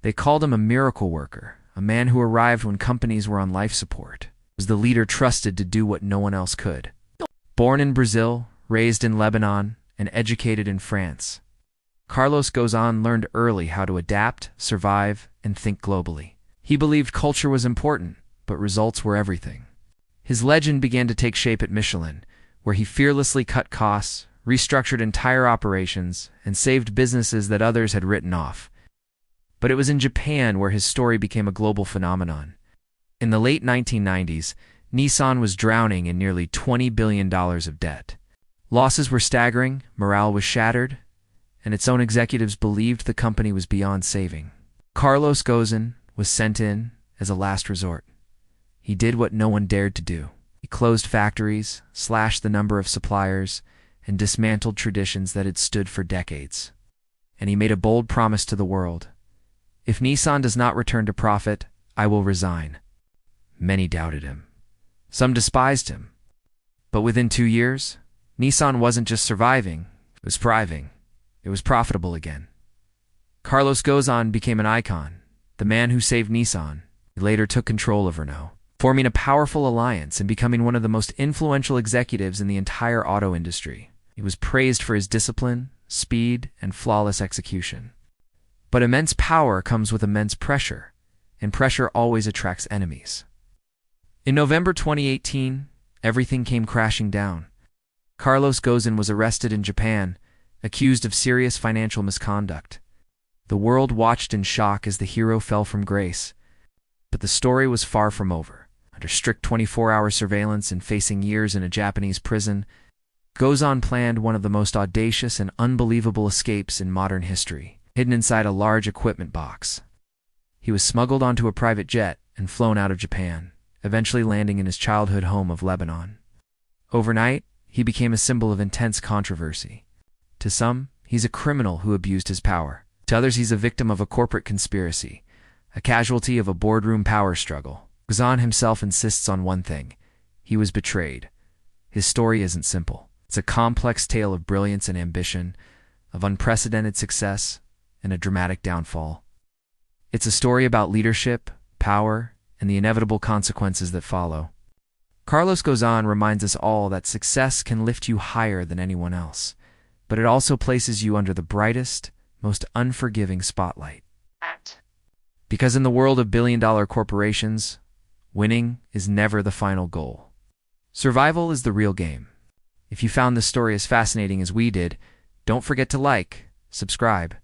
They called him a miracle worker, a man who arrived when companies were on life support. He was the leader trusted to do what no one else could. Born in Brazil, raised in Lebanon, and educated in France, Carlos Ghosn learned early how to adapt, survive, and think globally. He believed culture was important, but results were everything. His legend began to take shape at Michelin, where he fearlessly cut costs, restructured entire operations, and saved businesses that others had written off. But it was in Japan where his story became a global phenomenon. In the late 1990s, Nissan was drowning in nearly $20 billion of debt. Losses were staggering, morale was shattered, and its own executives believed the company was beyond saving. Carlos Ghosn was sent in as a last resort. He did what no one dared to do. He closed factories, slashed the number of suppliers, and dismantled traditions that had stood for decades. And he made a bold promise to the world. If Nissan does not return to profit, I will resign. Many doubted him. Some despised him. But within 2 years, Nissan wasn't just surviving, it was thriving. It was profitable again. Carlos Ghosn became an icon, the man who saved Nissan. He later took control of Renault, forming a powerful alliance and becoming one of the most influential executives in the entire auto industry. He was praised for his discipline, speed, and flawless execution. But immense power comes with immense pressure, and pressure always attracts enemies. In November 2018, everything came crashing down. Carlos Ghosn was arrested in Japan, accused of serious financial misconduct. The world watched in shock as the hero fell from grace. But the story was far from over. Under strict 24-hour surveillance and facing years in a Japanese prison, Ghosn planned one of the most audacious and unbelievable escapes in modern history, hidden inside a large equipment box. He was smuggled onto a private jet and flown out of Japan, eventually landing in his childhood home of Lebanon. Overnight, he became a symbol of intense controversy. To some, he's a criminal who abused his power. To others, he's a victim of a corporate conspiracy, a casualty of a boardroom power struggle. Ghosn himself insists on one thing: he was betrayed. His story isn't simple. It's a complex tale of brilliance and ambition, of unprecedented success, and a dramatic downfall. It's a story about leadership, power, and the inevitable consequences that follow. Carlos Ghosn reminds us all that success can lift you higher than anyone else, but it also places you under the brightest, most unforgiving spotlight. Because in the world of billion-dollar corporations, winning is never the final goal. Survival is the real game. If you found this story as fascinating as we did, don't forget to like, subscribe,